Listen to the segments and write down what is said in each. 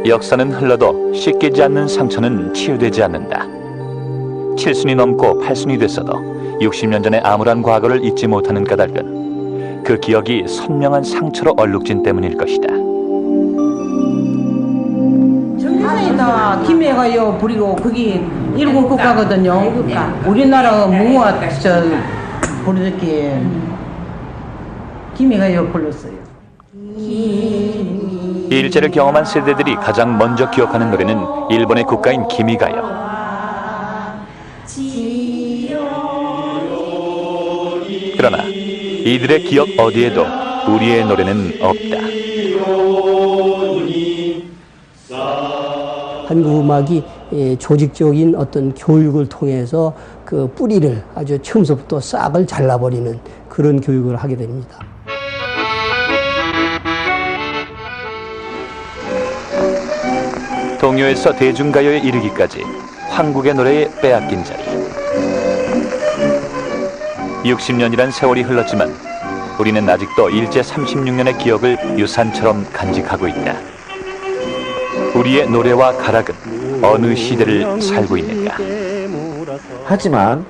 역사는 흘러도 씻기지 않는 상처는 치유되지 않는다. 7순이 넘고 8순이 됐어도 60년 전의 암울한 과거를 잊지 못하는 까닭은 그 기억이 선명한 상처로 얼룩진 때문일 것이다. 정교사이다 김해가요 부리고 거기 일곱 국가거든요. 우리나라 무화 부르듯이 김해가요 불렀어요. 이 일제를 경험한 세대들이 가장 먼저 기억하는 노래는 일본의 국가인 기미가요. 그러나 이들의 기억 어디에도 우리의 노래는 없다. 한국 음악이 조직적인 어떤 교육을 통해서 그 뿌리를 아주 처음부터 싹을 잘라버리는 그런 교육을 하게 됩니다. 동요에서 대중가요에 이르기까지 한국의 노래에 빼앗긴 자리. 60년이란 세월이 흘렀지만 우리는 아직도 일제 36년의 기억을 유산처럼 간직하고 있다. 우리의 노래와 가락은 어느 시대를 살고 있는가? 하지만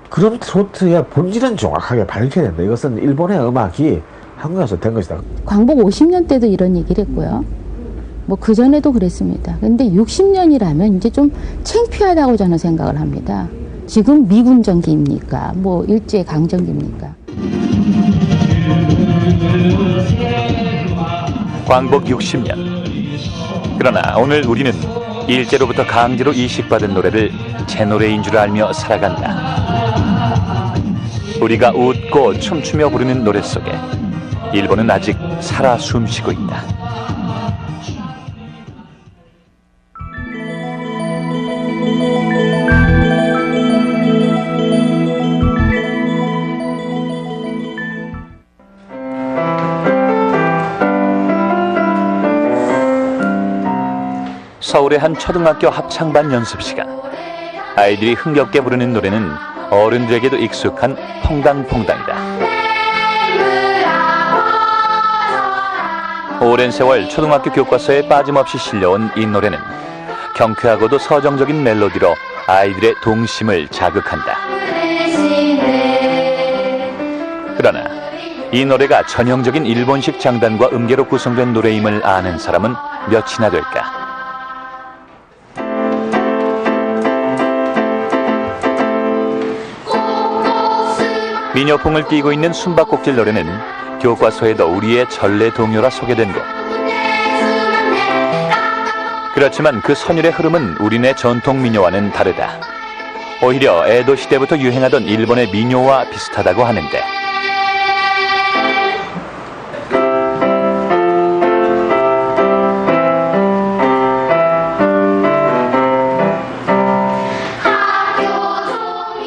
그럼 트로트의 본질은 정확하게 밝혀야 된다. 이것은 일본의 음악이 한국에서 된 것이다. 광복 50년 때도 이런 얘기를 했고요. 뭐 그전에도 그랬습니다. 근데 60년이라면 이제 좀 창피하다고 저는 생각을 합니다. 지금 미군 정기입니까? 뭐 일제 강점기입니까? 광복 60년. 그러나 오늘 우리는 일제로부터 강제로 이식받은 노래를 제 노래인 줄 알며 살아간다. 우리가 웃고 춤추며 부르는 노래 속에 일본은 아직 살아 숨쉬고 있다. 서울의 한 초등학교 합창반 연습 시간. 아이들이 흥겹게 부르는 노래는 어른들에게도 익숙한 퐁당퐁당이다. 오랜 세월 초등학교 교과서에 빠짐없이 실려온 이 노래는 경쾌하고도 서정적인 멜로디로 아이들의 동심을 자극한다. 그러나 이 노래가 전형적인 일본식 장단과 음계로 구성된 노래임을 아는 사람은 몇이나 될까? 민요풍을 띠고 있는 숨바꼭질 노래는 교과서에도 우리의 전래 동요라 소개된 것. 그렇지만 그 선율의 흐름은 우리네 전통 민요와는 다르다. 오히려 에도 시대부터 유행하던 일본의 민요와 비슷하다고 하는데,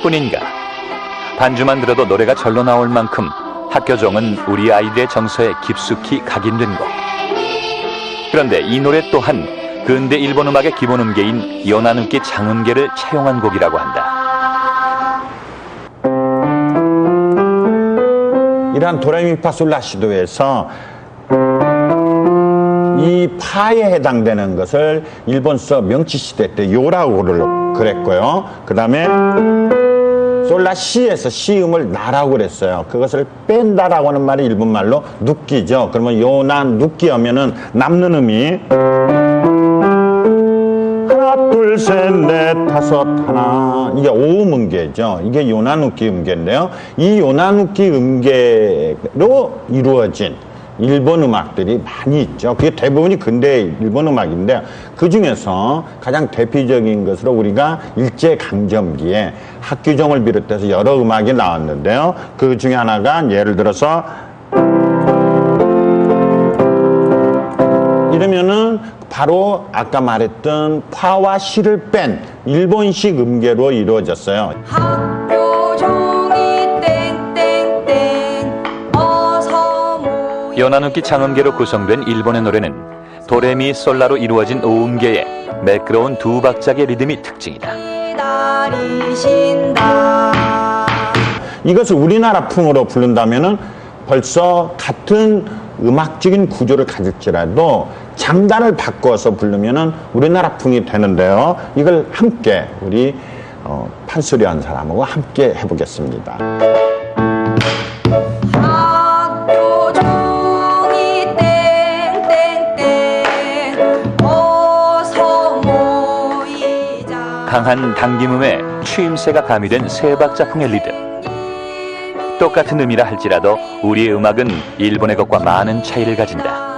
뿐인가? 반주만 들어도 노래가 절로 나올 만큼 학교종은 우리 아이들의 정서에 깊숙이 각인된 곡. 그런데 이 노래 또한 근대 일본 음악의 기본 음계인 요나누키 장음계를 차용한 곡이라고 한다. 이러한 도레미파솔라시도에서 이 파에 해당되는 것을 일본서 명치시대 때 요라고 그랬고요. 그 다음에 솔라시에서 시음을 나라고 그랬어요. 그것을 뺀다라고 하는 말이 일본말로 눕기죠. 그러면 요나 눕기 하면은 남는 음이 하나 둘 셋 넷 다섯 하나, 이게 오음 음계죠. 이게 요나 눕기 음계인데요. 이 요나 눕기 음계로 이루어진 일본 음악들이 많이 있죠. 그게 대부분이 근대 일본 음악인데, 그 중에서 가장 대표적인 것으로 우리가 일제강점기에 학규종을 비롯해서 여러 음악이 나왔는데요. 그 중에 하나가 예를 들어서 이러면은 바로 아까 말했던 파와 시를 뺀 일본식 음계로 이루어졌어요. 요나누키 장음계로 구성된 일본의 노래는 도레미 솔라로 이루어진 오음계에 매끄러운 두 박자의 리듬이 특징이다. 이것을 우리나라 풍으로 부른다면은 벌써 같은 음악적인 구조를 가질지라도 장단을 바꿔서 부르면은 우리나라 풍이 되는데요. 이걸 함께 우리 판소리 한 사람하고 함께 해보겠습니다. 학교 종이 땡땡땡 어서 모이자. 강한 당김음에 추임새가 가미된 세 박자풍의 리듬. 똑같은 의미라 할지라도 우리의 음악은 일본의 것과 많은 차이를 가진다.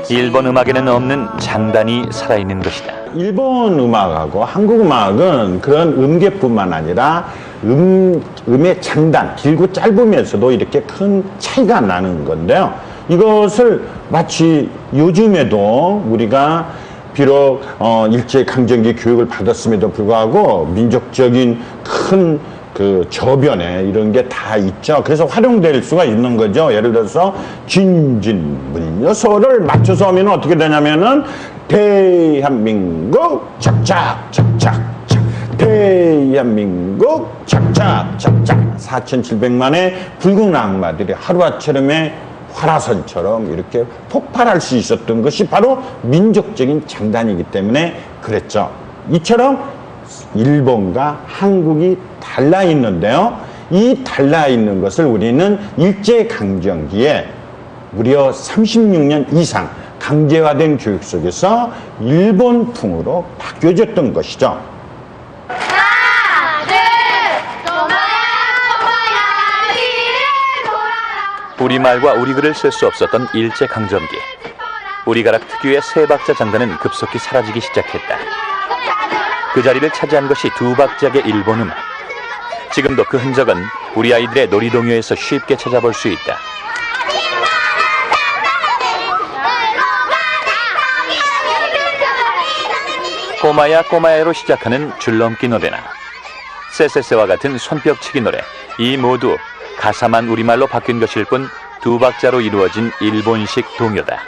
일본 음악에는 없는 장단이 살아있는 것이다. 일본 음악하고 한국 음악은 그런 음계뿐만 아니라 음의 장단, 길고 짧으면서도 이렇게 큰 차이가 나는 건데요. 이것을 마치 요즘에도 우리가 비록 일제강점기 교육을 받았음에도 불구하고 민족적인 큰 그 저변에 이런 게 다 있죠. 그래서 활용될 수가 있는 거죠. 예를 들어서 진진문여소를 맞춰서 하면 어떻게 되냐면은 대한민국 착착착착착 대한민국 착착착착 4,700만의 붉은 악마들이 하루아침에 화라선처럼 이렇게 폭발할 수 있었던 것이 바로 민족적인 장단이기 때문에 그랬죠. 이처럼 일본과 한국이 달라 있는데요. 이 달라 있는 것을 우리는 일제강점기에 무려 36년 이상 강제화된 교육 속에서 일본풍으로 바뀌어졌던 것이죠. 우리말과 우리글을 쓸 수 없었던 일제강점기. 우리가락 특유의 세 박자 장단은 급속히 사라지기 시작했다. 그 자리를 차지한 것이 두 박자의 일본 음악. 지금도 그 흔적은 우리 아이들의 놀이동요에서 쉽게 찾아볼 수 있다. 꼬마야 꼬마야로 시작하는 줄넘기 노래나 쎄쎄쎄와 같은 손뼉치기 노래, 이 모두 가사만 우리말로 바뀐 것일 뿐 두 박자로 이루어진 일본식 동요다.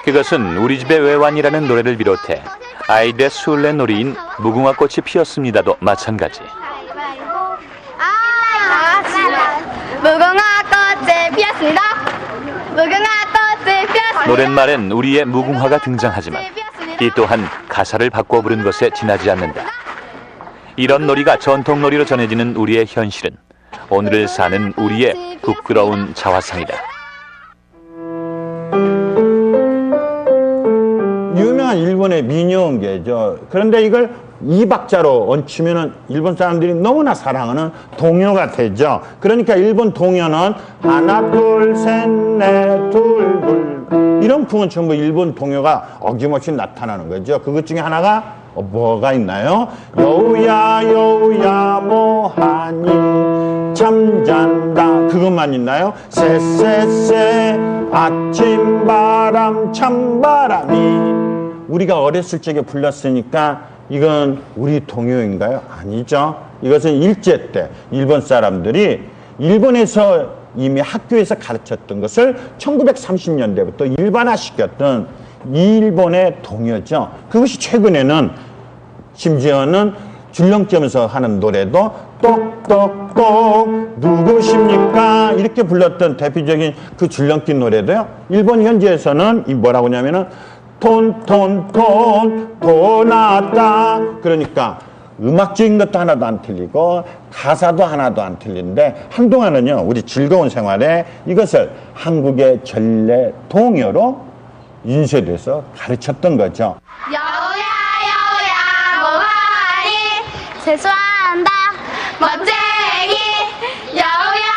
그것은 우리 집에 왜 왔니라는 노래를 비롯해 아이들의 술래놀이인 무궁화꽃이 피었습니다도 마찬가지. 무궁화꽃이 피었습니다. 무궁화꽃이 피었습니다. 노랫말엔 우리의 무궁화가 등장하지만 이 또한 가사를 바꿔 부른 것에 지나지 않는다. 이런 놀이가 전통놀이로 전해지는 우리의 현실은 오늘을 사는 우리의 부끄러운 자화상이다. 유명한 일본의 민요음계죠. 그런데 이걸 이 박자로 얹히면은 일본 사람들이 너무나 사랑하는 동요가 되죠. 그러니까 일본 동요는 하나 둘셋넷 둘둘 이런 풍은 전부 일본 동요가 어김없이 나타나는 거죠. 그것 중에 하나가 뭐가 있나요? 여우야 여우야 뭐하니 잠잔다 그것만 있나요? 쎄쎄쎄 아침바람 찬바람이 우리가 어렸을 적에 불렀으니까 이건 우리 동요인가요? 아니죠. 이것은 일제 때 일본 사람들이 일본에서 이미 학교에서 가르쳤던 것을 1930년대부터 일반화시켰던 일본의 동요죠. 그것이 최근에는 심지어는 줄넘기하면서 하는 노래도 똑똑똑 누구십니까? 이렇게 불렀던 대표적인 그 줄넘기 노래도요. 일본 현지에서는 이 뭐라고 하냐면은 톤톤톤 도나다. 그러니까 음악적인 것도 하나도 안 틀리고 가사도 하나도 안 틀린데 한동안은요 우리 즐거운 생활에 이것을 한국의 전래 동요로 인쇄돼서 가르쳤던 거죠. 여우야 여우야 뭐하니 세수한다 멋쟁이 여우야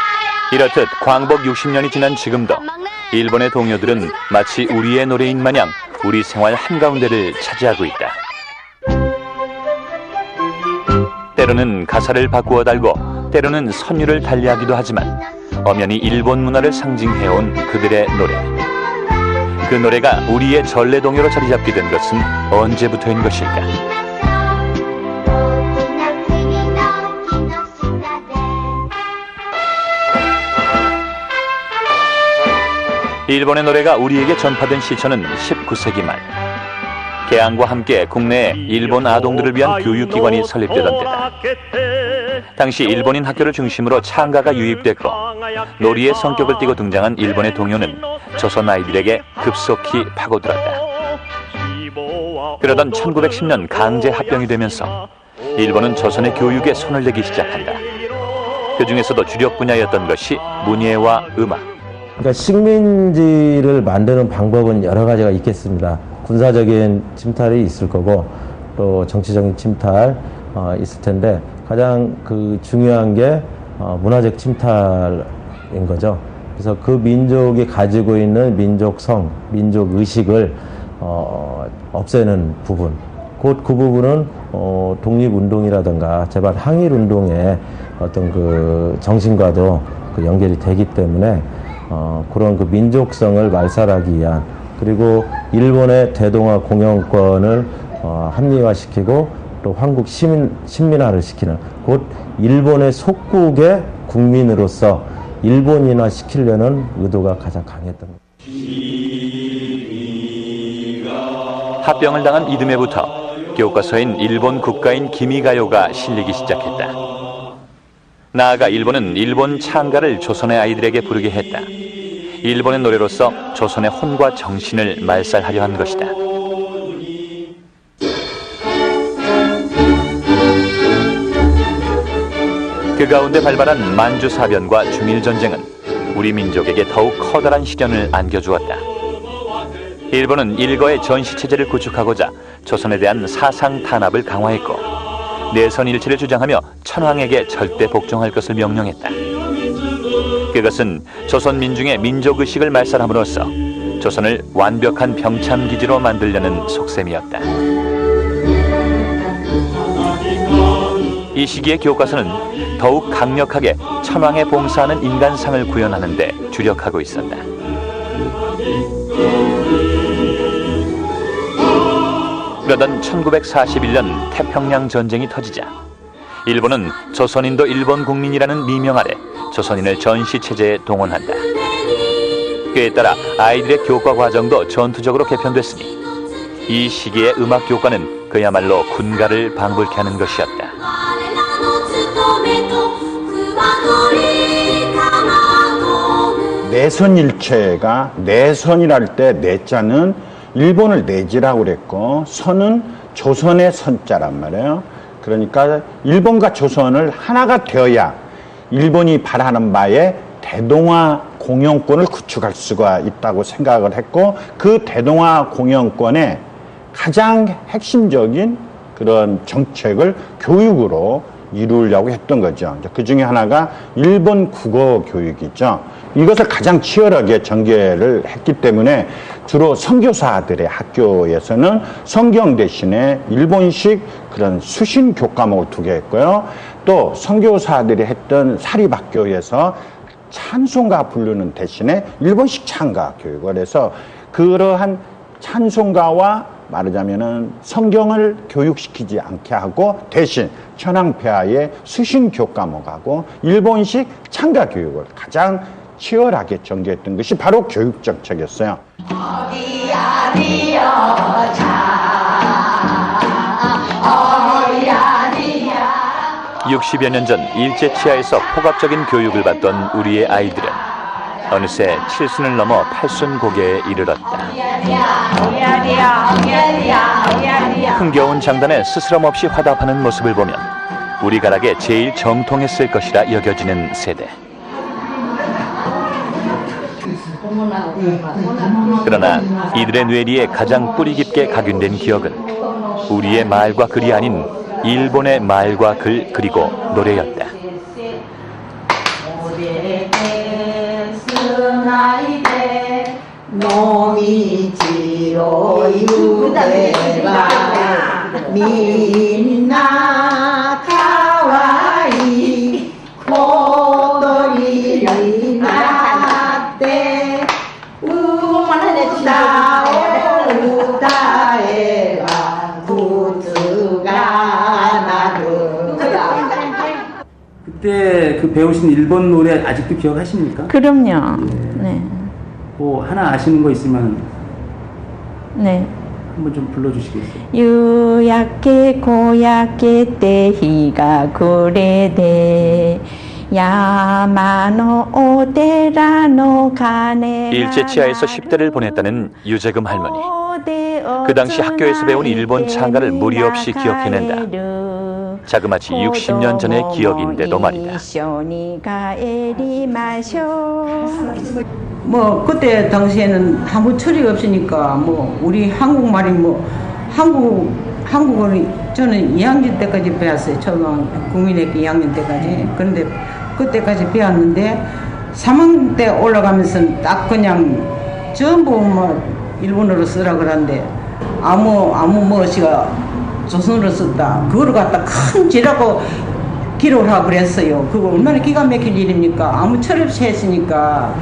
이렇듯 광복 60년이 지난 지금도 일본의 동요들은 마치 우리의 노래인 마냥 우리 생활 한가운데를 차지하고 있다. 때로는 가사를 바꾸어 달고 때로는 선율을 달리하기도 하지만 엄연히 일본 문화를 상징해온 그들의 노래. 그 노래가 우리의 전래동요로 자리 잡게 된 것은 언제부터인 것일까? 일본의 노래가 우리에게 전파된 시초는 19세기 말. 개항과 함께 국내에 일본 아동들을 위한 교육기관이 설립되던 때다. 당시 일본인 학교를 중심으로 창가가 유입됐고 놀이의 성격을 띠고 등장한 일본의 동요는 조선 아이들에게 급속히 파고들었다. 그러던 1910년 강제 합병이 되면서 일본은 조선의 교육에 손을 대기 시작한다. 그 중에서도 주력 분야였던 것이 문예와 음악. 그러니까 식민지를 만드는 방법은 여러 가지가 있겠습니다. 군사적인 침탈이 있을 거고 또 정치적인 침탈 있을 텐데 가장 그 중요한 게 문화적 침탈인 거죠. 그래서 그 민족이 가지고 있는 민족성, 민족 의식을 없애는 부분. 곧 그 부분은 독립운동이라든가 제발 항일운동의 어떤 그 정신과도 그 연결이 되기 때문에 그런 그 민족성을 말살하기 위한 그리고 일본의 대동아 공영권을 합리화시키고 또 한국 신민화를 시키는 곧 일본의 속국의 국민으로서 일본인화 시키려는 의도가 가장 강했던 겁니다. 합병을 당한 이듬해부터 교과서인 일본 국가인 기미가요가 실리기 시작했다. 나아가 일본은 일본 창가를 조선의 아이들에게 부르게 했다. 일본의 노래로서 조선의 혼과 정신을 말살하려 한 것이다. 그 가운데 발발한 만주사변과 중일전쟁은 우리 민족에게 더욱 커다란 시련을 안겨주었다. 일본은 일거의 전시체제를 구축하고자 조선에 대한 사상 탄압을 강화했고 내선일치를 주장하며 천황에게 절대 복종할 것을 명령했다. 그것은 조선 민중의 민족의식을 말살함으로써 조선을 완벽한 병참기지로 만들려는 속셈이었다. 이 시기의 교과서는 더욱 강력하게 천황에 봉사하는 인간상을 구현하는 데 주력하고 있었다. 그러던 1941년 태평양 전쟁이 터지자 일본은 조선인도 일본 국민이라는 미명 아래 조선인을 전시체제에 동원한다. 그에 따라 아이들의 교과 과정도 전투적으로 개편됐으니 이 시기의 음악 교과는 그야말로 군가를 방불케 하는 것이었다. 내선일체가 내선이랄 때 내자는 일본을 내지라고 그랬고 선은 조선의 선자란 말이에요. 그러니까 일본과 조선을 하나가 되어야 일본이 바라는 바에 대동아 공영권을 구축할 수가 있다고 생각을 했고 그 대동아 공영권의 가장 핵심적인 그런 정책을 교육으로 이루려고 했던 거죠. 그 중에 하나가 일본 국어 교육이죠. 이것을 가장 치열하게 전개를 했기 때문에 주로 선교사들의 학교에서는 성경 대신에 일본식 그런 수신 교과목을 두게 했고요. 또 선교사들이 했던 사립학교에서 찬송가 부르는 대신에 일본식 찬가 교육을 해서 그러한 찬송가와 말하자면은 성경을 교육시키지 않게 하고 대신 천황폐하의 수신 교과목하고 일본식 찬가 교육을 가장 치열하게 전개했던 것이 바로 교육 정책이었어요. 60여 년 전 일제 치하에서 폭압적인 교육을 받던 우리의 아이들은 어느새 7순을 넘어 8순 고개에 이르렀다. 흥겨운 장단에 스스럼 없이 화답하는 모습을 보면 우리 가락에 제일 정통했을 것이라 여겨지는 세대. 그러나 이들의 뇌리에 가장 뿌리 깊게 각인된 기억은 우리의 말과 글이 아닌 일본의 말과 글 그리고 노래였다. 노미지로 유대가 민나 가와이 고도리 나때 우다에가 구두가 나르다. 그때 그 배우신 일본 노래 아직도 기억하십니까? 그럼요. 네. 뭐 하나 아시는 거 있으면. 네. 한번 좀 불러주시겠어요? 유약게 고약게 때희가 그래대 야마노 오데라노 가네 일제 치하에서 10대를 보냈다는 유재금 할머니. 그 당시 학교에서 배운 일본 창가를 무리 없이 기억해낸다. 자그마치 60년 전의 기억인데도 말이다. 뭐 그때 당시에는 아무 철이 없으니까 뭐 우리 한국말이 뭐 한국어를 저는 2학년 때까지 배웠어요. 초등 국민학교 2학년 때까지. 그런데 그때까지 배웠는데 3학년 때 올라가면서 딱 그냥 전부 뭐 일본어로 쓰라 그러는데 아무 뭐시가 조선어로 썼다. 그걸 갖다 큰 지라고 기록을 하고 그랬어요. 그거 얼마나 기가 막힐 일입니까? 아무 철 없이 했으니까.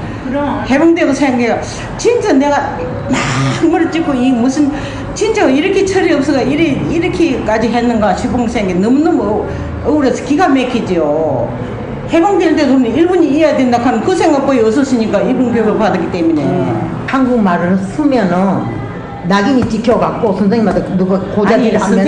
해병대고 생각해 진짜 내가 막 머리 찍고 이 무슨 진짜 이렇게 철이 없어가 이렇게까지 했는가 싶은 생각이 너무너무 억울해서 기가 막히죠. 해병될 때도 일본이 이해야 된다 하는 그 생각보다 없었으니까 일본 교육을 받았기 때문에. 한국말을 쓰면은 낙인이 찍혀갖고 선생님한테 누가 고자기를 하면은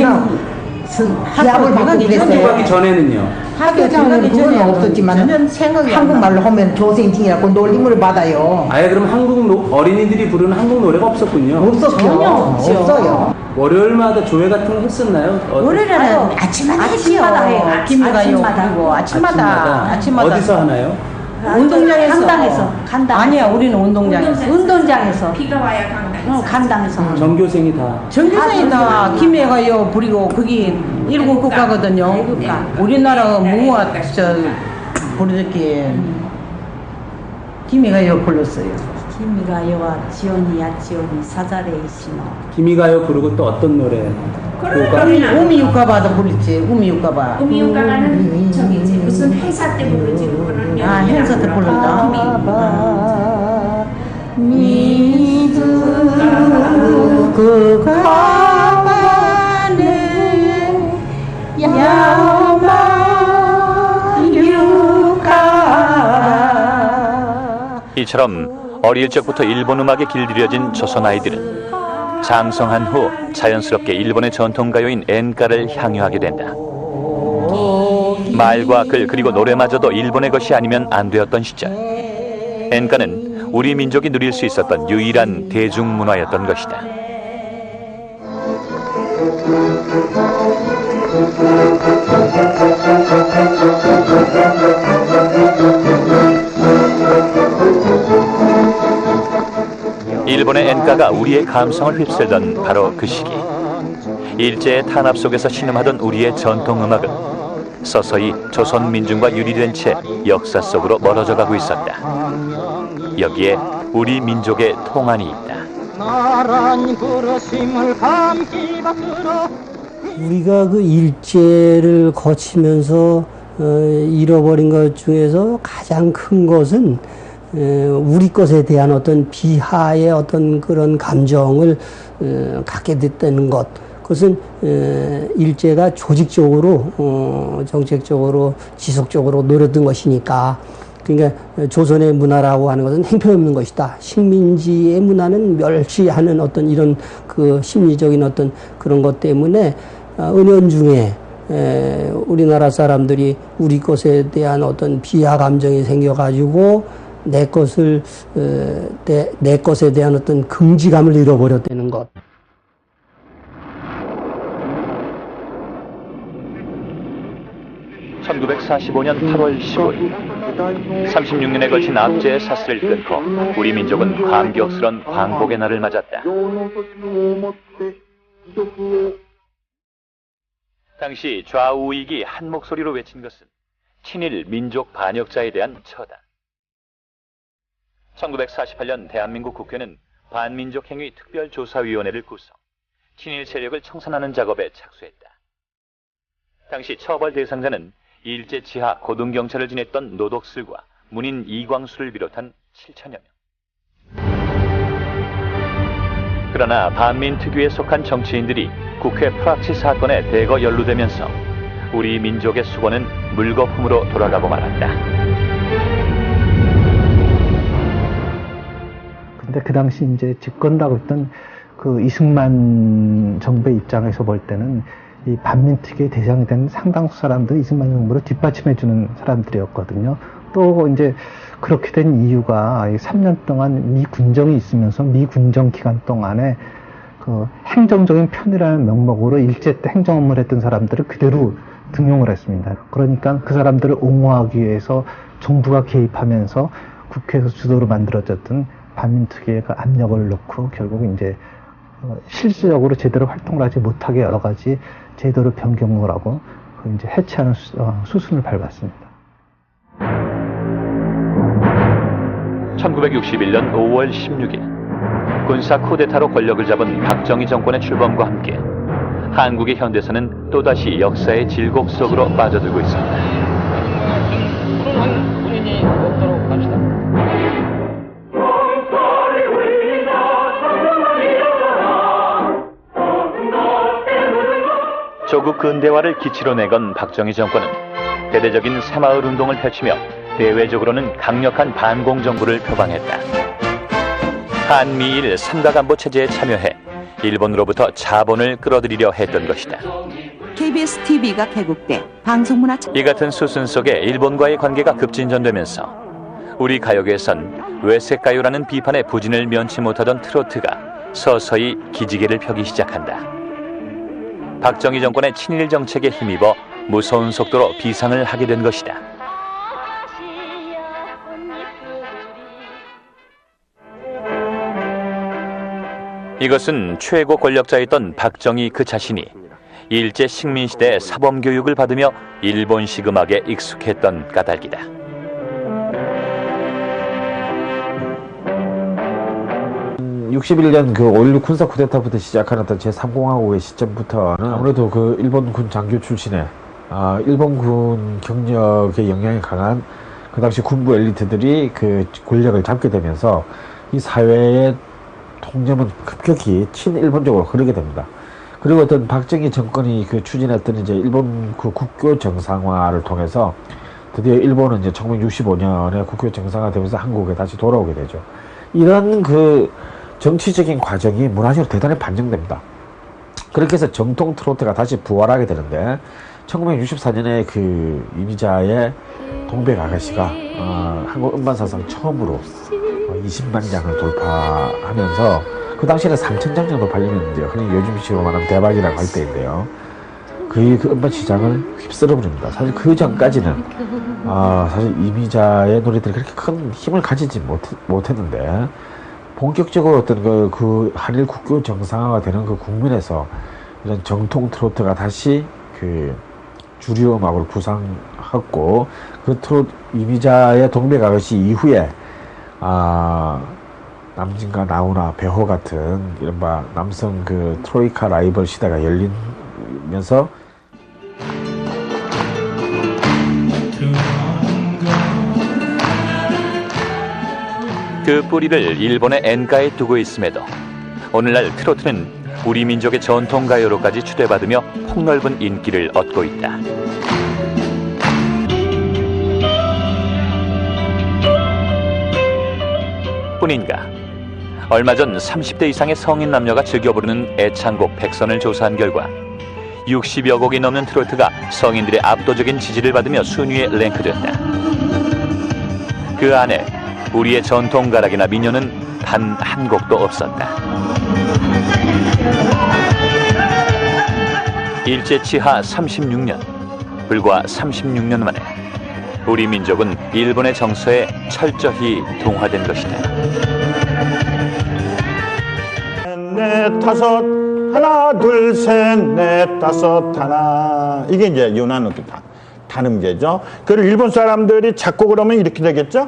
기합을 받고 학교 그랬어요. 가기 전에는요? 학교 전에는 그건 없었지만 한국말로 하면 조생팅이라고 놀림을 받아요. 아예 그럼 어린이들이 부르는 한국 노래가 없었군요. 전혀 없어요. 월요일마다 조회 같은 거 했었나요? 월요일에는 아침마다 해요. 아침마다. 어디서 하나요? 운동장에서. 아니야, 우리는 운동장에서. 비가 와야 강당에서. 전교생이 다. 전교생이 다 김해가요 부리고 거기 일곱 가거든요. 우리나라 무궁화 부르듯이 김해가요 불렀어요. 김이가요와 지온이야 지온이 사자레 이시노. 김이가요 부르고 또 어떤 노래? 우미육가바도 부르지. 우미육가바. 우미유가는 저기지 무슨 행사 때 부르지 그거는. 아, 행사 때 부른다. 미두 그 가만에 야마유가. 이처럼 어릴 적부터 일본 음악에 길들여진 조선 아이들은 장성한 후 자연스럽게 일본의 전통가요인 엔카를 향유하게 된다. 말과 글 그리고 노래마저도 일본의 것이 아니면 안 되었던 시절. 엔카는 우리 민족이 누릴 수 있었던 유일한 대중문화였던 것이다. 일본의 엔카가 우리의 감성을 휩쓸던 바로 그 시기. 일제의 탄압 속에서 신음하던 우리의 전통음악은 서서히 조선 민중과 유리된 채 역사 속으로 멀어져 가고 있었다. 여기에 우리 민족의 통한이 있다. 우리가 그 일제를 거치면서 잃어버린 것 중에서 가장 큰 것은 우리 것에 대한 어떤 비하의 어떤 그런 감정을 갖게 됐다는 것. 그것은 일제가 조직적으로 정책적으로 지속적으로 노렸던 것이니까. 그러니까 조선의 문화라고 하는 것은 행편없는 것이다. 식민지의 문화는 멸시하는 어떤 이런 그 심리적인 어떤 그런 것 때문에 은연중에 우리나라 사람들이 우리 것에 대한 어떤 비하 감정이 생겨가지고 내 것에 대한 어떤 긍지감을 잃어버렸다는 것. (1945년 8월 15일) 36년에 걸친 압제의 사슬을 끊고 우리 민족은 감격스런 광복의 날을 맞았다. 당시 좌우익이 한 목소리로 외친 것은 친일 민족 반역자에 대한 처단. 1948년 대한민국 국회는 반민족행위 특별조사위원회를 구성, 친일 세력을 청산하는 작업에 착수했다. 당시 처벌 대상자는 일제 치하 고등경찰을 지냈던 노덕슬과 문인 이광수를 비롯한 7천여 명. 그러나 반민특위에 속한 정치인들이 국회 프락치 사건에 대거 연루되면서 우리 민족의 수고는 물거품으로 돌아가고 말았다. 근데 그 당시 이제 집권하고 있던 그 이승만 정부의 입장에서 볼 때는 이 반민특위의 대상이 된 상당수 사람들이 이승만 정부를 뒷받침해주는 사람들이었거든요. 또 이제 그렇게 된 이유가 3년 동안 미군정이 있으면서 미군정 기간 동안에 그 행정적인 편의라는 명목으로 일제 때 행정 업무를 했던 사람들을 그대로 등용을 했습니다. 그러니까 그 사람들을 옹호하기 위해서 정부가 개입하면서 국회에서 주도로 만들어졌던 반민특위의 그 압력을 넣고 결국 이제 실질적으로 제대로 활동을 하지 못하게 여러 가지 제도를 변경을 하고 이제 해체하는 수순을 밟았습니다. 1961년 5월 16일 군사 쿠데타로 권력을 잡은 박정희 정권의 출범과 함께 한국의 현대사는 또다시 역사의 질곡 속으로 빠져들고 있습니다. 군인이 없도록 합시다. 조국 근대화를 기치로 내건 박정희 정권은 대대적인 새마을 운동을 펼치며 대외적으로는 강력한 반공정부를 표방했다. 한미일 삼각안보 체제에 참여해 일본으로부터 자본을 끌어들이려 했던 것이다. KBS TV가 개국돼 방송문화 이 같은 수순 속에 일본과의 관계가 급진전되면서 우리 가요계에선 외색가요라는 비판의 부진을 면치 못하던 트로트가 서서히 기지개를 펴기 시작한다. 박정희 정권의 친일 정책에 힘입어 무서운 속도로 비상을 하게 된 것이다. 이것은 최고 권력자였던 박정희 그 자신이 일제 식민시대의 사범교육을 받으며 일본식 음악에 익숙했던 까닭이다. (61년) 그 5.16 군사 쿠데타부터 시작한 어떤 제3공화국의 시점부터는 아무래도 그 일본군 장교 출신의 일본군 경력의 영향이 강한 그 당시 군부 엘리트들이 그 권력을 잡게 되면서 이 사회의 통념은 급격히 친일본적으로 흐르게 됩니다. 그리고 어떤 박정희 정권이 그 추진했던 이제 일본 그 국교 정상화를 통해서 드디어 일본은 이제 1965년에 국교 정상화되면서 한국에 다시 돌아오게 되죠. 이런 그 정치적인 과정이 문화적으로 대단히 반영됩니다. 그렇게 해서 정통 트로트가 다시 부활하게 되는데 1964년에 그 이미자의 동백 아가씨가 한국 음반사상 처음으로 20만 장을 돌파하면서 그 당시에는 3,000장 정도 팔리는데요. 그냥 요즘식으로 말하면 대박이라고 할 때인데요. 그 음반 시장을 휩쓸어 버립니다. 사실 그 전까지는 사실 이미자의 노래들이 그렇게 큰 힘을 가지지 못했는데 본격적으로 어떤 그 한일 국교 정상화가 되는 그 국면에서 이런 정통 트로트가 다시 그 주류 음악으로 부상했고 그 트로트 이미자의 동백 아가씨 이후에 남진과 나훈아, 배호 같은 이른바 남성 그 트로이카 라이벌 시대가 열리면서 그 뿌리를 일본의 엔가에 두고 있음에도 오늘날 트로트는 우리 민족의 전통가요로까지 추대받으며 폭넓은 인기를 얻고 있다. 뿐인가 얼마 전 30대 이상의 성인 남녀가 즐겨 부르는 애창곡 100선을 조사한 결과 60여 곡이 넘는 트로트가 성인들의 압도적인 지지를 받으며 순위에 랭크됐다. 그 안에 우리의 전통 가락이나 민요는 단 한 곡도 없었다. 일제 치하 36년, 불과 36년 만에 우리 민족은 일본의 정서에 철저히 동화된 것이다. 넷 다섯 하나 둘 셋 넷 다섯 하나 이게 이제 요나누키 단음계죠. 그리고 일본 사람들이 작곡을 하면 이렇게 되겠죠.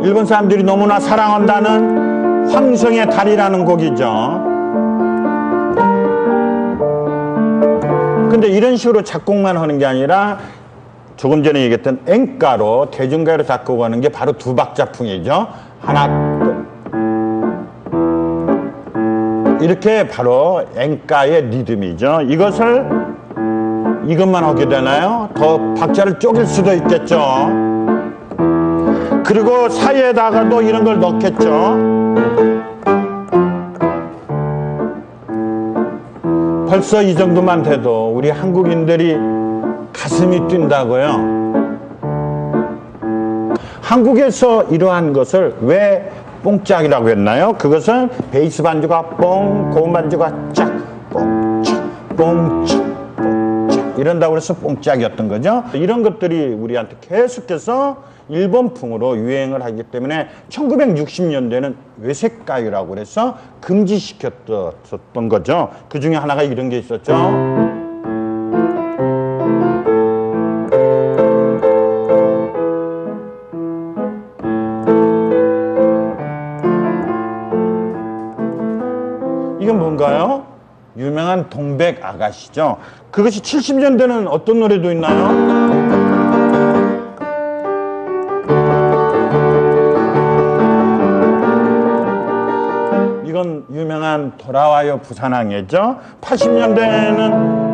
일본 사람들이 너무나 사랑한다는 황성의 달이라는 곡이죠. 근데 이런 식으로 작곡만 하는 게 아니라 조금 전에 얘기했던 엔가로 대중가요로 작곡하는 게 바로 두박자풍이죠. 하나 이렇게 바로 엔가의 리듬이죠. 이것만 하게 되나요? 더 박자를 쪼갤 수도 있겠죠. 그리고 사이에다가도 이런 걸 넣겠죠. 벌써 이 정도만 돼도 우리 한국인들이 가슴이 뛴다고요. 한국에서 이러한 것을 왜 뽕짝이라고 했나요? 그것은 베이스 반주가 뽕, 고음 반주가 짝, 뽕짝, 뽕짝, 뽕짝 이런다고 해서 뽕짝이었던 거죠. 이런 것들이 우리한테 계속해서 일본풍으로 유행을 하기 때문에 1960년대는 외색가요라고 해서 금지시켰던 거죠. 그 중에 하나가 이런 게 있었죠. 이건 뭔가요? 유명한 동백 아가씨죠. 그것이 70년대는 어떤 노래도 있나요? 이건 유명한 돌아와요 부산항해죠. 80년대에는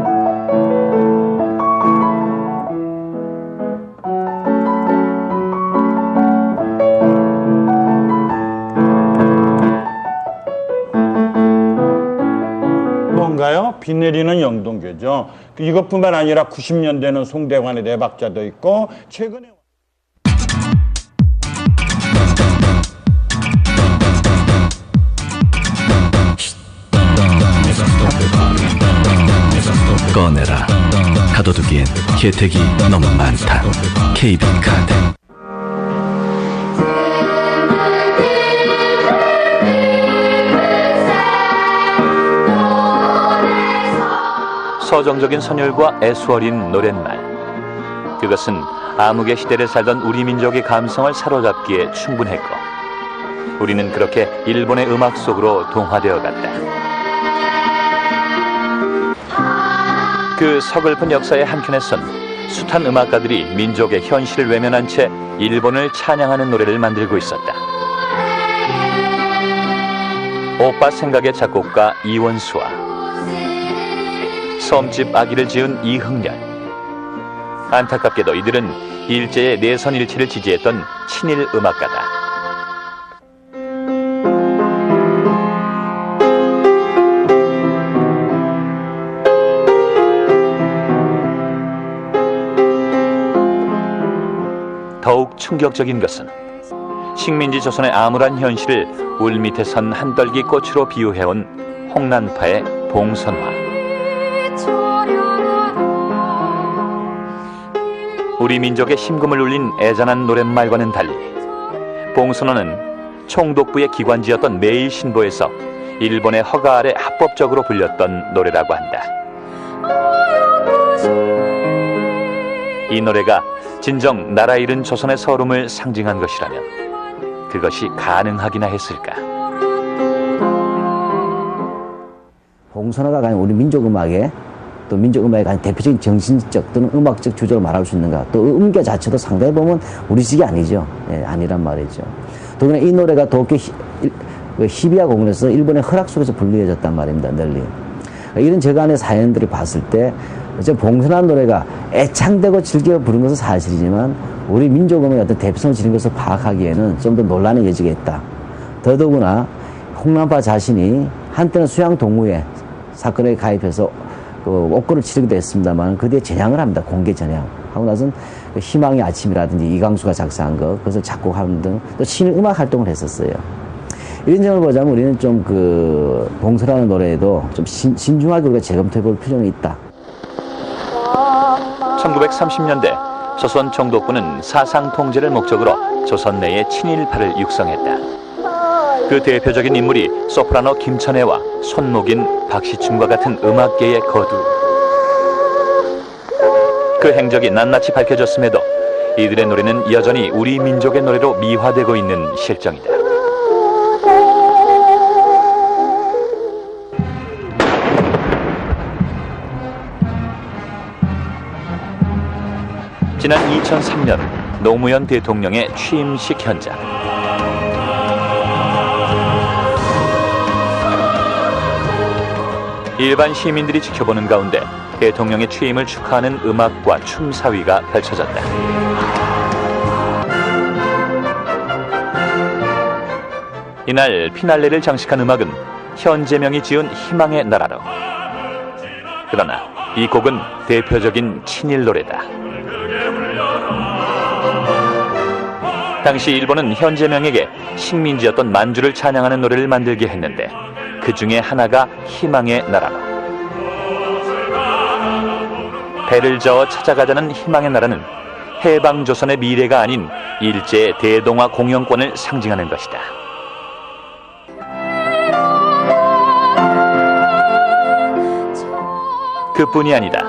뭔가요? 비 내리는 영동교죠. 이것뿐만 아니라 90년대는 송대관의 네 박자도 있고 최근에 꺼내라. 가둬두기엔 혜택이 너무 많다. KB카드. 서정적인 선율과 애수어린 노랫말. 그것은 암흑의 시대를 살던 우리 민족의 감성을 사로잡기에 충분했고 우리는 그렇게 일본의 음악 속으로 동화되어 갔다. 그 서글픈 역사의 한켠에 선 숱한 음악가들이 민족의 현실을 외면한 채 일본을 찬양하는 노래를 만들고 있었다. 오빠 생각의 작곡가 이원수와 섬집 아기를 지은 이흥렬. 안타깝게도 이들은 일제의 내선 일치를 지지했던 친일 음악가다. 더욱 충격적인 것은 식민지 조선의 암울한 현실을 울밑에 선 한떨기 꽃으로 비유해온 홍난파의 봉선화. 우리 민족의 심금을 울린 애잔한 노랫말과는 달리 봉선화는 총독부의 기관지였던 매일신보에서 일본의 허가 아래 합법적으로 불렸던 노래라고 한다. 이 노래가 진정 나라 잃은 조선의 서름을 상징한 것이라면 그것이 가능하기나 했을까? 봉선화가 가진 우리 민족음악의 또 민족음악의 가진 대표적인 정신적 또는 음악적 주제로 말할 수 있는가? 또 음계 자체도 상당히 보면 우리식이 아니죠. 예, 아니란 말이죠. 더구나 이 노래가 도쿄 히비야 공연에서 일본의 허락 속에서 불리해졌단 말입니다. 널리. 이런 저간의 사연들을 봤을 때 봉선화 노래가 애창되고 즐겨 부른 것은 사실이지만 우리 민족음의 어떤 대표성을 지닌 것을 파악하기에는 좀 더 논란의 여지가 있다. 더더구나 홍난파 자신이 한때는 수양동무회 사건에 가입해서 그 옥고를 치르기도 했습니다만 그 뒤에 전향을 합니다. 공개 전향. 하고 나서는 그 희망의 아침이라든지 이강수가 작사한 것 그것을 작곡하는 등 또 신의 음악 활동을 했었어요. 이런 점을 보자면 우리는 좀 그 봉선화라는 노래에도 좀 신중하게 우리가 재검토해 볼 필요는 있다. 1930년대 조선 총독부는 사상 통제를 목적으로 조선 내에 친일파를 육성했다. 그 대표적인 인물이 소프라노 김천애와 손목인 박시춘과 같은 음악계의 거두. 그 행적이 낱낱이 밝혀졌음에도 이들의 노래는 여전히 우리 민족의 노래로 미화되고 있는 실정이다. 지난 2003년 노무현 대통령의 취임식 현장. 일반 시민들이 지켜보는 가운데 대통령의 취임을 축하하는 음악과 춤 사위가 펼쳐졌다. 이날 피날레를 장식한 음악은 현재명이 지은 희망의 나라로. 그러나 이 곡은 대표적인 친일 노래다. 당시 일본은 현재명에게 식민지였던 만주를 찬양하는 노래를 만들게 했는데 그 중에 하나가 희망의 나라로. 배를 저어 찾아가자는 희망의 나라는 해방조선의 미래가 아닌 일제의 대동아 공영권을 상징하는 것이다. 그뿐이 아니다.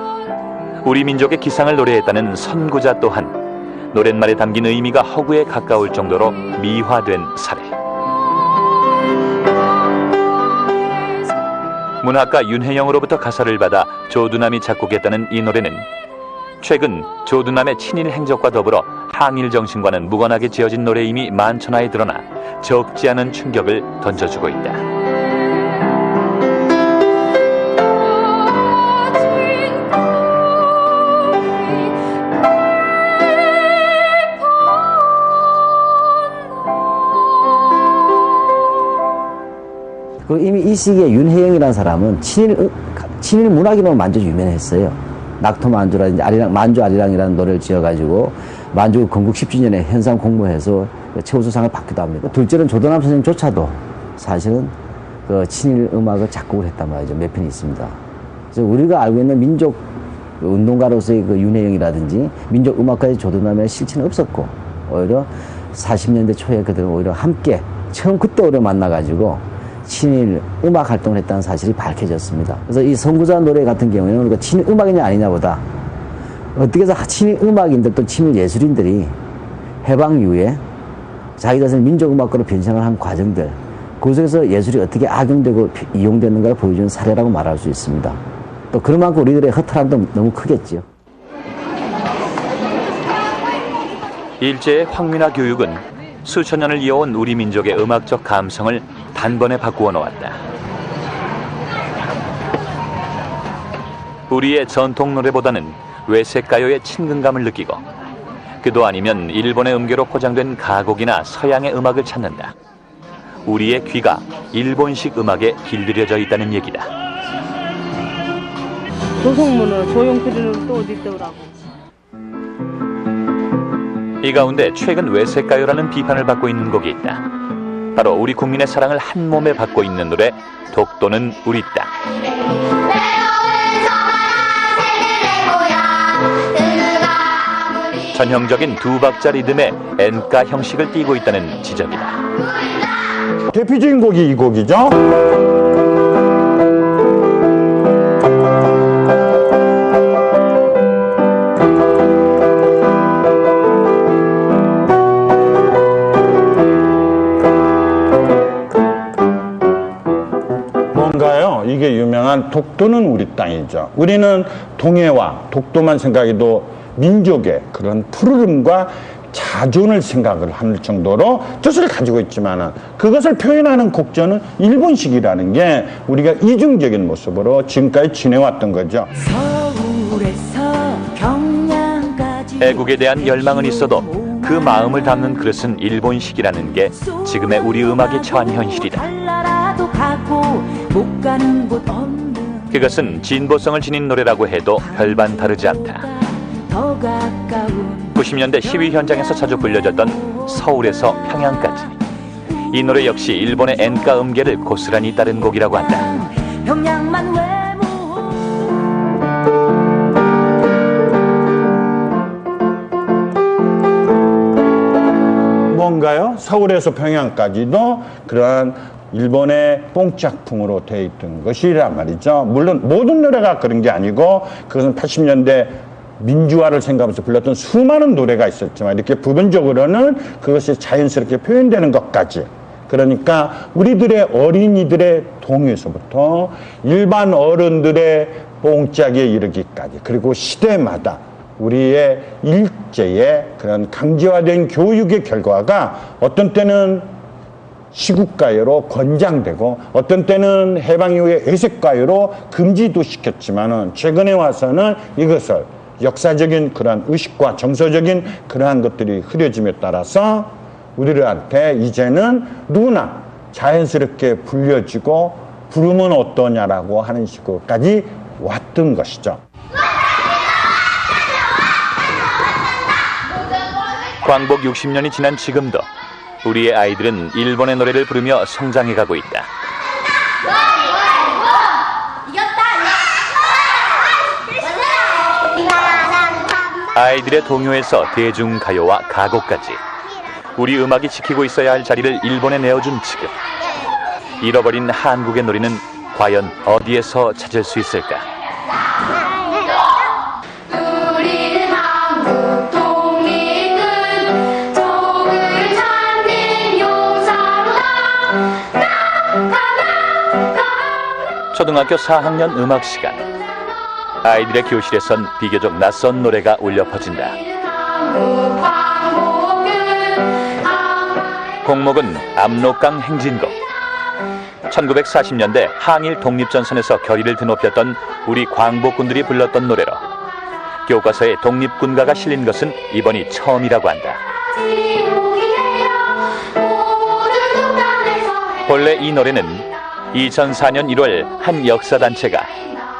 우리 민족의 기상을 노래했다는 선구자 또한 노랫말에 담긴 의미가 허구에 가까울 정도로 미화된 사례. 문학가 윤혜영으로부터 가사를 받아 조두남이 작곡했다는 이 노래는 최근 조두남의 친일 행적과 더불어 항일 정신과는 무관하게 지어진 노래임이 만천하에 드러나 적지 않은 충격을 던져주고 있다. 이미 이 시기에 윤혜영이라는 사람은 친일 문학인으로 만주 유명했어요. 낙토만주라든지 만주 아리랑이라는 노래를 지어가지고 만주 건국 10주년에 현상 공모해서 최우수상을 받기도 합니다. 둘째는 조던남 선생님조차도 사실은 그 친일 음악을 작곡을 했단 말이죠. 몇 편이 있습니다. 그래서 우리가 알고 있는 민족 운동가로서의 그 윤혜영이라든지 민족 음악가의 조던남의 실체는 없었고 오히려 40년대 초에 그들은 오히려 함께 처음 그때 오히려 만나가지고 친일 음악 활동을 했다는 사실이 밝혀졌습니다. 그래서 이 선구자 노래 같은 경우에는 우리가 친일 음악이냐 아니냐보다 어떻게 해서 친일 음악인들 또 친일 예술인들이 해방 이후에 자기 자신을 민족 음악가로 변신을 한 과정들, 그 속에서 예술이 어떻게 악용되고 이용되는가를 보여주는 사례라고 말할 수 있습니다. 또 그런 만큼 우리들의 허탈함도 너무 크겠죠. 일제의 황민화 교육은 수천 년을 이어온 우리 민족의 음악적 감성을 단번에 바꾸어 놓았다. 우리의 전통 노래보다는 외색가요의 친근감을 느끼고 그도 아니면 일본의 음계로 포장된 가곡이나 서양의 음악을 찾는다. 우리의 귀가 일본식 음악에 길들여져 있다는 얘기다. 조성모는 조용필이는 또 어디 있더라고. 이 가운데 최근 외색가요라는 비판을 받고 있는 곡이 있다. 바로 우리 국민의 사랑을 한 몸에 받고 있는 노래 독도는 우리 땅. 전형적인 두 박자 리듬의 엔카 형식을 띠고 있다는 지적이다. 대표적인 곡이 이 곡이죠. 이게 유명한 독도는 우리 땅이죠. 우리는 동해와 독도만 생각해도 민족의 그런 푸르름과 자존을 생각을 할 정도로 뜻을 가지고 있지만 그것을 표현하는 곡조는 일본식이라는 게 우리가 이중적인 모습으로 지금까지 지내왔던 거죠. 애국에 대한 열망은 있어도 그 마음을 담는 그릇은 일본식이라는 게 지금의 우리 음악이 처한 현실이다. 그것은 진보성을 지닌 노래라고 해도 별반 다르지 않다. 90년대 시위 현장에서 자주 불려졌던 서울에서 평양까지. 이 노래 역시 일본의 엔카 음계를 고스란히 따른 곡이라고 한다. 뭔가요? 서울에서 평양까지도 그러한 일본의 뽕짝풍으로 되어 있던 것이란 말이죠. 물론 모든 노래가 그런 게 아니고 그것은 80년대 민주화를 생각하면서 불렀던 수많은 노래가 있었지만 이렇게 부분적으로는 그것이 자연스럽게 표현되는 것까지, 그러니까 우리들의 어린이들의 동요에서부터 일반 어른들의 뽕짝에 이르기까지, 그리고 시대마다 우리의 일제의 그런 강제화된 교육의 결과가 어떤 때는 시국가요로 권장되고 어떤 때는 해방 이후에 애색가요로 금지도 시켰지만은 최근에 와서는 이것을 역사적인 그러한 의식과 정서적인 그러한 것들이 흐려짐에 따라서 우리들한테 이제는 누구나 자연스럽게 불려지고 부르면 어떠냐라고 하는 식으로까지 왔던 것이죠. 광복 60년이 지난 지금도 우리의 아이들은 일본의 노래를 부르며 성장해가고 있다. 아이들의 동요에서 대중가요와 가곡까지 우리 음악이 지키고 있어야 할 자리를 일본에 내어준 지금, 잃어버린 한국의 노래는 과연 어디에서 찾을 수 있을까? 우리는 한국 독립은 적을 찾는 용사로다. 초등학교 4학년 음악 시간, 아이들의 교실에선 비교적 낯선 노래가 울려 퍼진다. 곡목은 압록강 행진곡. 1940년대 항일 독립전선에서 결의를 드높였던 우리 광복군들이 불렀던 노래로 교과서에 독립군가가 실린 것은 이번이 처음이라고 한다. 본래 이 노래는 2004년 1월 한 역사단체가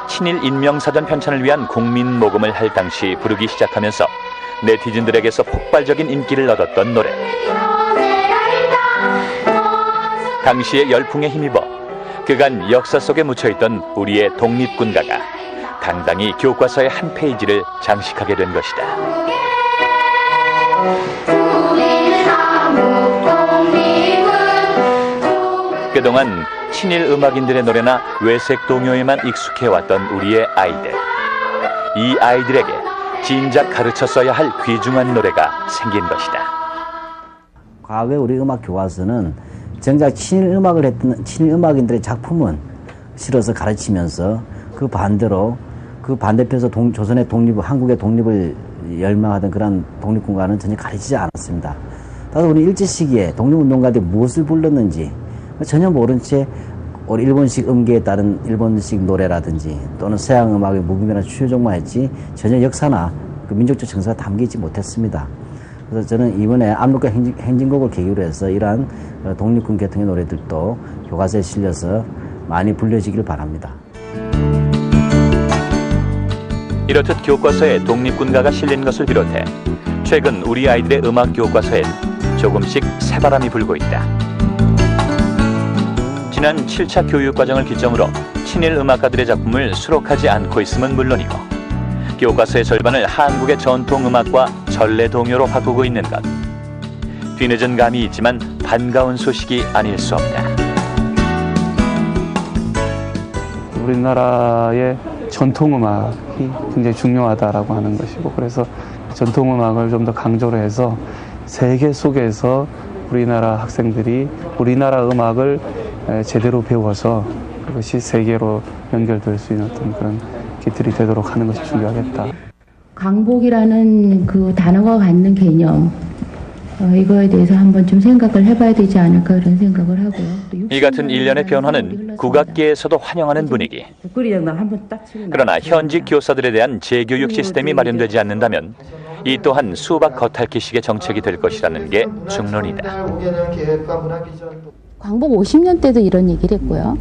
친일 인명사전 편찬을 위한 국민 모금을 할 당시 부르기 시작하면서 네티즌들에게서 폭발적인 인기를 얻었던 노래. 당시의 열풍에 힘입어 그간 역사 속에 묻혀있던 우리의 독립군가가 당당히 교과서의 한 페이지를 장식하게 된 것이다. 그동안 친일 음악인들의 노래나 외색 동요에만 익숙해왔던 우리의 아이들. 이 아이들에게 진작 가르쳤어야 할 귀중한 노래가 생긴 것이다. 과거에 우리 음악 교과서는 정작 친일 음악을 했던 친일 음악인들의 작품은 실어서 가르치면서 그 반대로 그 반대편에서 조선의 독립, 한국의 독립을 열망하던 그런 독립군가는 전혀 가르치지 않았습니다. 따라서 우리 일제 시기에 독립운동가들이 무엇을 불렀는지 전혀 모른 채 우리 일본식 음계에 따른 일본식 노래라든지 또는 서양 음악의 무기명이나 추조정만 했지 전혀 역사나 그 민족적 정서가 담기지 못했습니다. 그래서 저는 이번에 압록강 행진곡을 계기로 해서 이러한 독립군 계통의 노래들도 교과서에 실려서 많이 불려지기를 바랍니다. 이렇듯 교과서에 독립군가가 실린 것을 비롯해 최근 우리 아이들의 음악 교과서엔 조금씩 새바람이 불고 있다. 지난 7차 교육과정을 기점으로 친일 음악가들의 작품을 수록하지 않고 있음은 물론이고 교과서의 절반을 한국의 전통음악과 전래동요로 바꾸고 있는 것. 뒤늦은 감이 있지만 반가운 소식이 아닐 수 없다. 우리나라의 전통음악이 굉장히 중요하다라고 하는 것이고, 그래서 전통음악을 좀 더 강조를 해서 세계 속에서 우리나라 학생들이 우리나라 음악을 제대로 배워서 그것이 세계로 연결될 수 있는 어떤 그런 길들이 되도록 하는 것이 중요하겠다. 광복이라는 그 단어가 갖는 개념, 이거에 대해서 한번 좀 생각을 해봐야 되지 않을까 그런 생각을 하고요. 이 같은 일련의 변화는 국악계에서도 환영하는 분위기. 그러나 현직 교사들에 대한 재교육 시스템이 마련되지 않는다면 이 또한 수박 겉핥기식의 정책이 될 것이라는 게 중론이다. 광복 50년 때도 이런 얘기를 했고요.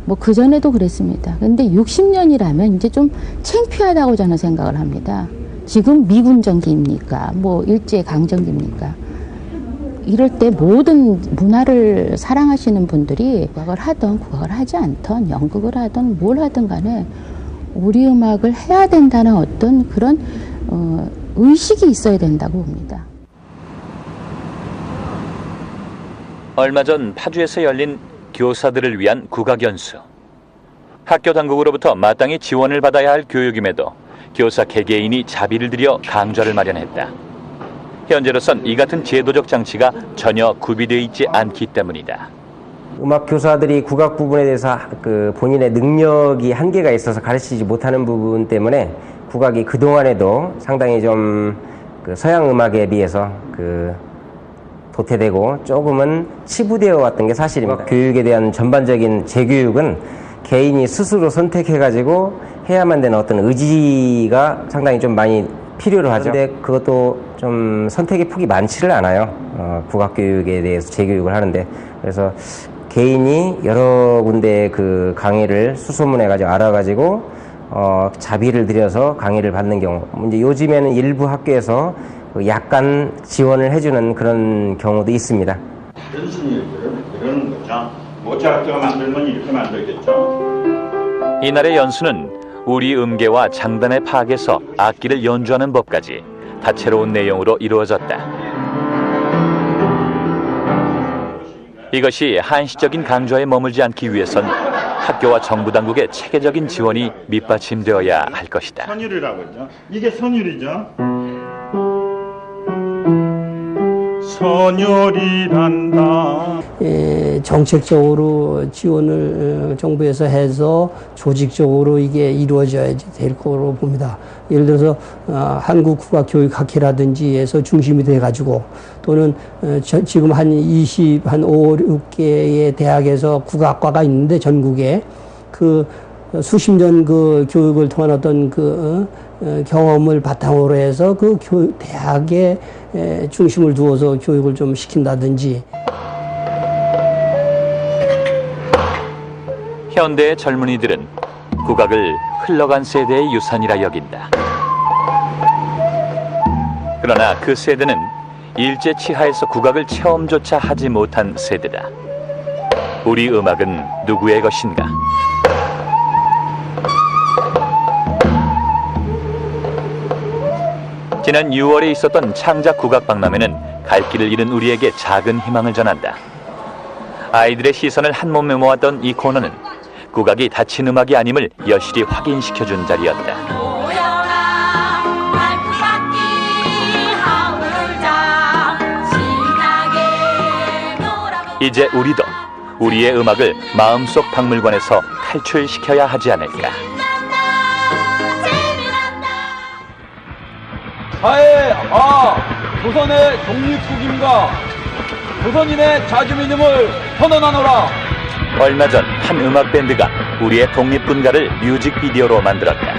뭐 그전에도 그랬습니다. 근데 60년이라면 이제 좀 창피하다고 저는 생각을 합니다. 지금 미군정기입니까? 뭐 일제강점기입니까? 이럴 때 모든 문화를 사랑하시는 분들이 국악을 하든 국악을 하지 않든 연극을 하든 뭘 하든 간에 우리 음악을 해야 된다는 어떤 그런 의식이 있어야 된다고 봅니다. 얼마 전 파주에서 열린 교사들을 위한 국악연수. 학교 당국으로부터 마땅히 지원을 받아야 할 교육임에도 교사 개개인이 자비를 들여 강좌를 마련했다. 현재로선 이 같은 제도적 장치가 전혀 구비되어 있지 않기 때문이다. 음악 교사들이 국악 부분에 대해서 그 본인의 능력이 한계가 있어서 가르치지 못하는 부분 때문에 국악이 그동안에도 상당히 좀 그 서양 음악에 비해서 그 도태되고 조금은 치부되어 왔던 게 사실입니다. 교육에 대한 전반적인 재교육은 개인이 스스로 선택해가지고 해야만 되는 어떤 의지가 상당히 좀 많이 필요로 하죠. 근데 그것도 좀 선택의 폭이 많지를 않아요. 국악교육에 대해서 재교육을 하는데. 그래서 개인이 여러 군데 그 강의를 수소문해가지고 알아가지고 자비를 들여서 강의를 받는 경우. 이제 요즘에는 일부 학교에서 약간 지원을 해주는 그런 경우도 있습니다. 다른 스님들은 그러는 거죠. 모차르트가 만들면 이렇게 만들겠죠. 이날의 연수는 우리 음계와 장단의 파악에서 악기를 연주하는 법까지 다채로운 내용으로 이루어졌다. 이것이 한시적인 강좌에 머물지 않기 위해선 학교와 정부 당국의 체계적인 지원이 밑받침되어야 할 것이다. 선율이라고 하죠. 이게 선율이죠. 선율이란다. 정책적으로 지원을 정부에서 해서 조직적으로 이게 이루어져야지 될 거로 봅니다. 예를 들어서 한국국악교육학회라든지 해서 중심이 돼가지고 또는 지금 한 5, 6개의 대학에서 국악과가 있는데 전국에 그 수십 년 그 교육을 통한 어떤 그 경험을 바탕으로 해서 그 대학에 중심을 두어서 교육을 좀 시킨다든지. 현대의 젊은이들은 국악을 흘러간 세대의 유산이라 여긴다. 그러나 그 세대는 일제 치하에서 국악을 체험조차 하지 못한 세대다. 우리 음악은 누구의 것인가? 지난 6월에 있었던 창작 국악 박람회는 갈 길을 잃은 우리에게 작은 희망을 전한다. 아이들의 시선을 한 몸에 모았던 이 코너는 국악이 다친 음악이 아님을 여실히 확인시켜준 자리였다. 이제 우리도 우리의 음악을 마음속 박물관에서 탈출시켜야 하지 않을까. 하에 조선의 독립국임과 조선인의 자주민임을 선언하노라. 얼마 전 한 음악밴드가 우리의 독립군가를 뮤직비디오로 만들었다.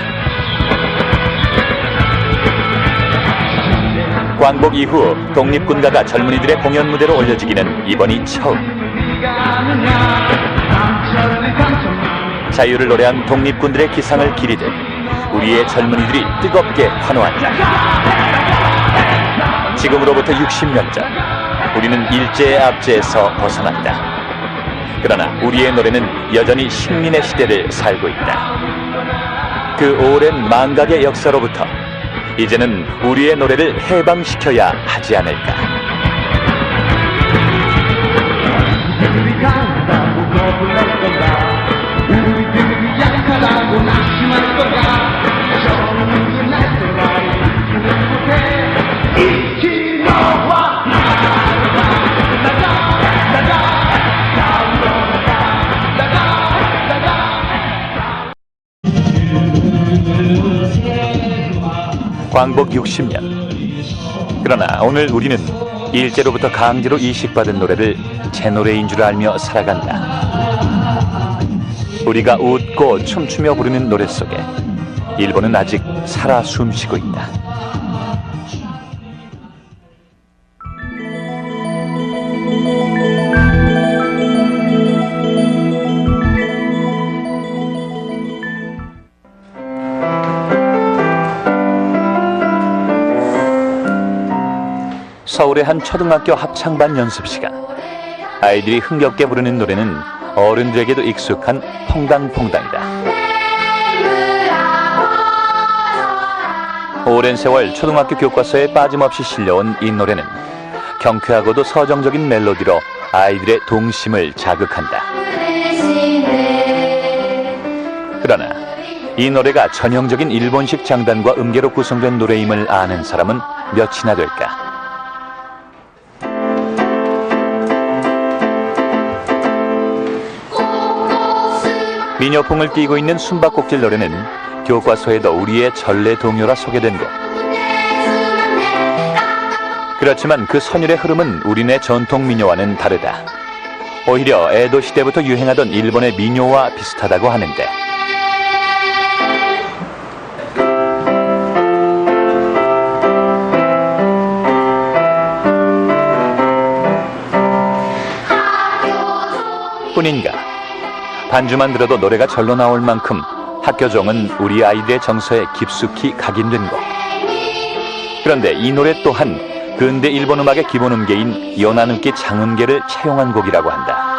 광복 이후 독립군가가 젊은이들의 공연 무대로 올려지기는 이번이 처음. 자유를 노래한 독립군들의 기상을 기리듯 우리의 젊은이들이 뜨겁게 환호한다. 지금으로부터 60년 전 우리는 일제의 압제에서 벗어났다. 그러나 우리의 노래는 여전히 식민의 시대를 살고 있다. 그 오랜 망각의 역사로부터 이제는 우리의 노래를 해방시켜야 하지 않을까. 광복 60년. 그러나 오늘 우리는 일제로부터 강제로 이식받은 노래를 제 노래인 줄 알며 살아간다. 우리가 웃고 춤추며 부르는 노래 속에 일본은 아직 살아 숨쉬고 있다. 서울의 한 초등학교 합창반 연습 시간. 아이들이 흥겹게 부르는 노래는 어른들에게도 익숙한 퐁당퐁당이다. 오랜 세월 초등학교 교과서에 빠짐없이 실려온 이 노래는 경쾌하고도 서정적인 멜로디로 아이들의 동심을 자극한다. 그러나 이 노래가 전형적인 일본식 장단과 음계로 구성된 노래임을 아는 사람은 몇이나 될까? 민요풍을 띠고 있는 숨바꼭질 노래는 교과서에도 우리의 전래 동요라 소개된 것. 그렇지만 그 선율의 흐름은 우리네 전통 민요와는 다르다. 오히려 에도 시대부터 유행하던 일본의 민요와 비슷하다고 하는데, 뿐인가? 반주만 들어도 노래가 절로 나올 만큼 학교종은 우리 아이들의 정서에 깊숙이 각인된 곡. 그런데 이 노래 또한 근대 일본 음악의 기본 음계인 요나누키 장음계를 차용한 곡이라고 한다.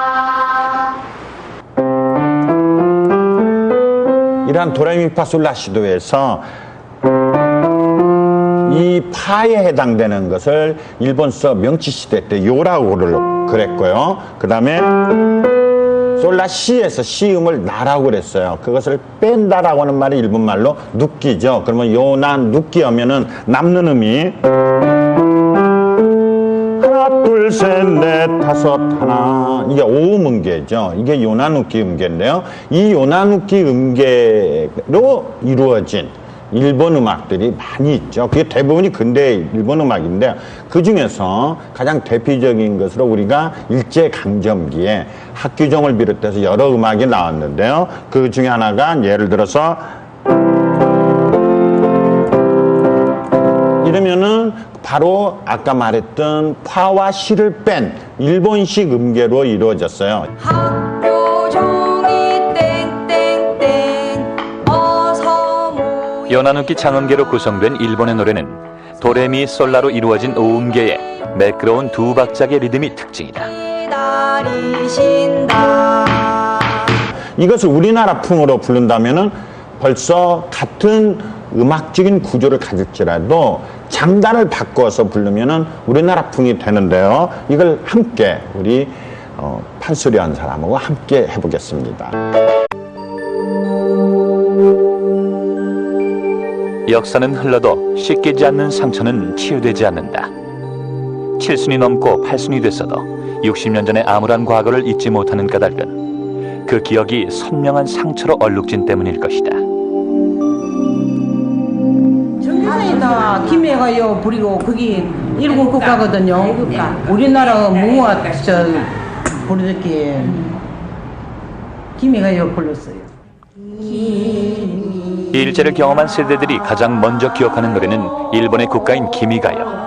이러한 도레미파솔라시도에서 이 파에 해당되는 것을 일본서 명치시대 때 요라고 그랬고요. 그 다음에 솔라시에서 시음을 나라고 그랬어요. 그것을 뺀다라고 하는 말이 일본말로 눕기죠. 그러면 요나 눕기 하면은 남는 음이 하나 둘 셋 넷 다섯 하나, 이게 오음 음계죠. 이게 요나 눕기 음계인데요. 이 요나 눕기 음계로 이루어진 일본 음악들이 많이 있죠. 그게 대부분이 근대 일본 음악인데, 그 중에서 가장 대표적인 것으로 우리가 일제강점기에 학규종을 비롯해서 여러 음악이 나왔는데요. 그 중에 하나가 예를 들어서 이러면은 바로 아까 말했던 파와 시를 뺀 일본식 음계로 이루어졌어요. 요나누키 장음계로 구성된 일본의 노래는 도레미 솔라로 이루어진 오음계의 매끄러운 두 박자의 리듬이 특징이다. 이것을 우리나라 풍으로 부른다면은 벌써 같은 음악적인 구조를 가질지라도 장단을 바꿔서 부르면은 우리나라 풍이 되는데요. 이걸 함께 우리 판소리 한 사람하고 함께 해보겠습니다. 역사는 흘러도 씻기지 않는 상처는 치유되지 않는다. 7순이 넘고 8순이 됐어도 60년 전의 암울한 과거를 잊지 못하는 까닭은 그 기억이 선명한 상처로 얼룩진 때문일 것이다. 정선이다 김해가요 부리고 거기 일곱 국가거든요. 우리나라 무화 부르듯이 김해가요 불렀어요. 일제를 경험한 세대들이 가장 먼저 기억하는 노래는 일본의 국가인 기미가요.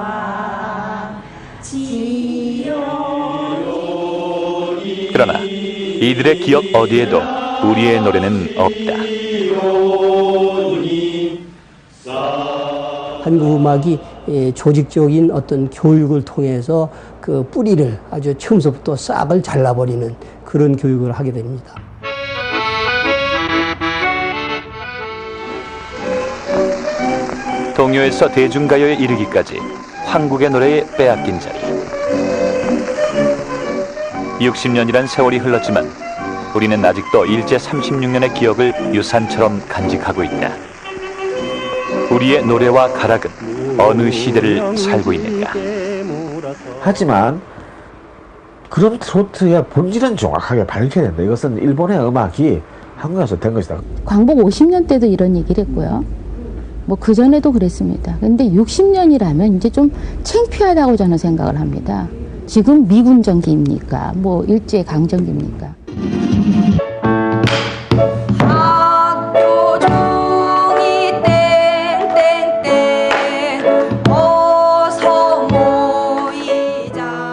그러나 이들의 기억 어디에도 우리의 노래는 없다. 한국 음악이 조직적인 어떤 교육을 통해서 그 뿌리를 아주 처음부터 싹을 잘라버리는 그런 교육을 하게 됩니다. 동요에서 대중가요에 이르기까지 한국의 노래에 빼앗긴 자리. 60년이란 세월이 흘렀지만 우리는 아직도 일제 36년의 기억을 유산처럼 간직하고 있다. 우리의 노래와 가락은 어느 시대를 살고 있는가? 하지만 그럼 트로트의 본질은 정확하게 밝혀야 된다. 이것은 일본의 음악이 한국에서 된 것이다. 광복 50년 때도 이런 얘기를 했고요. 뭐 그전에도 그랬습니다. 근데 60년이라면 이제 좀 창피하다고 저는 생각을 합니다. 지금 미군 정기입니까? 뭐 일제 강점기입니까?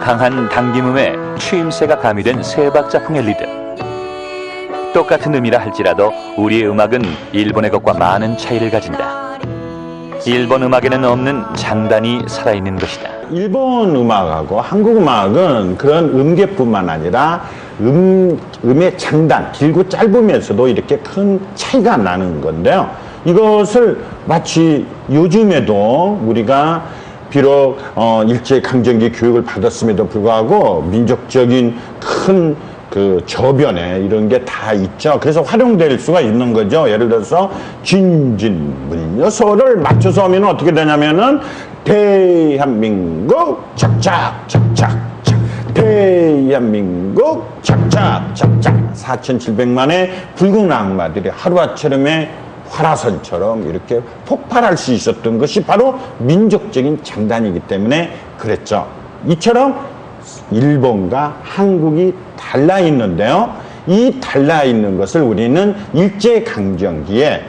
강한 당김음에 추임새가 가미된 세 박자풍의 리듬. 똑같은 음이라 할지라도 우리의 음악은 일본의 것과 많은 차이를 가진다. 일본 음악에는 없는 장단이 살아있는 것이다. 일본 음악하고 한국 음악은 그런 음계뿐만 아니라 음의 장단, 길고 짧으면서도 이렇게 큰 차이가 나는 건데요. 이것을 마치 요즘에도 우리가 비록 일제 강점기 교육을 받았음에도 불구하고 민족적인 큰 그 저변에 이런 게 다 있죠. 그래서 활용될 수가 있는 거죠. 예를 들어서 진진문여서를 맞춰서 하면 어떻게 되냐면은 대한민국 착착 착착 착 대한민국 착착 착착 4,700만의 붉은 악마들이 하루아침에 화라선처럼 이렇게 폭발할 수 있었던 것이 바로 민족적인 장단이기 때문에 그랬죠. 이처럼 일본과 한국이 달라 있는데요. 이 달라 있는 것을 우리는 일제강점기에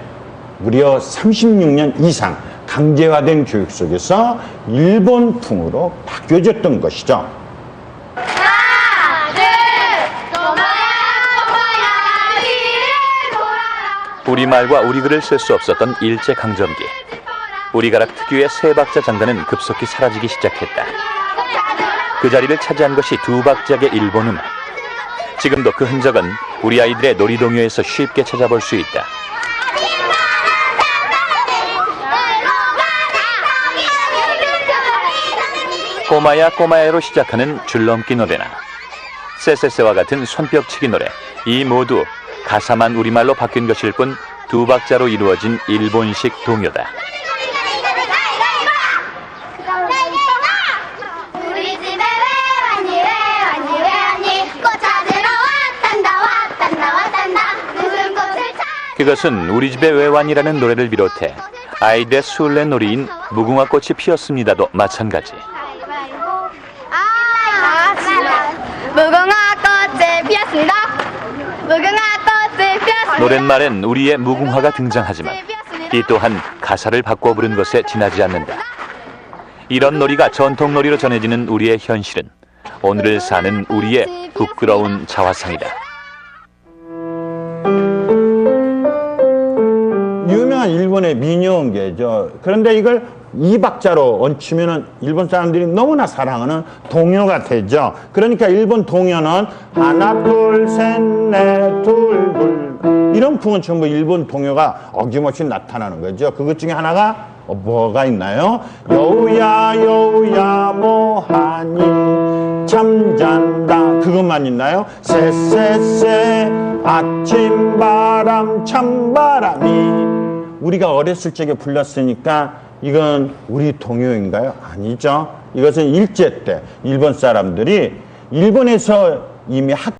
무려 36년 이상 강제화된 교육 속에서 일본풍으로 바뀌어졌던 것이죠. 하나, 둘, 도망가! 우리말과 우리글을 쓸 수 없었던 일제강점기. 우리가락 특유의 세 박자 장단은 급속히 사라지기 시작했다. 그 자리를 차지한 것이 두 박자의 일본 음악. 지금도 그 흔적은 우리 아이들의 놀이동요에서 쉽게 찾아볼 수 있다. 꼬마야 꼬마야로 시작하는 줄넘기 노래나 쎄쎄쎄와 같은 손뼉치기 노래, 이 모두 가사만 우리말로 바뀐 것일 뿐 두 박자로 이루어진 일본식 동요다. 우리 집에 왜 왔니 꽃 찾으러 왔단다 무슨 꽃을 그것은 우리 집에 왜 왔니라는 노래를 비롯해 아이들의 술래놀이인 무궁화 꽃이 피었습니다도 마찬가지. 무궁화 꽃이 피었습니다. 노랫말엔 우리의 무궁화가 등장하지만 이 또한 가사를 바꿔 부른 것에 지나지 않는다. 이런 놀이가 전통놀이로 전해지는 우리의 현실은 오늘을 사는 우리의 부끄러운 자화상이다. 유명한 일본의 민요음계죠. 그런데 이걸 이 박자로 얹히면은 일본 사람들이 너무나 사랑하는 동요가 되죠. 그러니까 일본 동요는 하나 둘 셋 넷 둘 둘 이런 풍은 전부 일본 동요가 어김없이 나타나는 거죠. 그것 중에 하나가 뭐가 있나요? 여우야 여우야 뭐하니 잠잔다, 그것만 있나요? 새새새 아침바람 찬바람이. 우리가 어렸을 적에 불렀으니까 이건 우리 동요인가요? 아니죠. 이것은 일제 때 일본 사람들이 일본에서 이미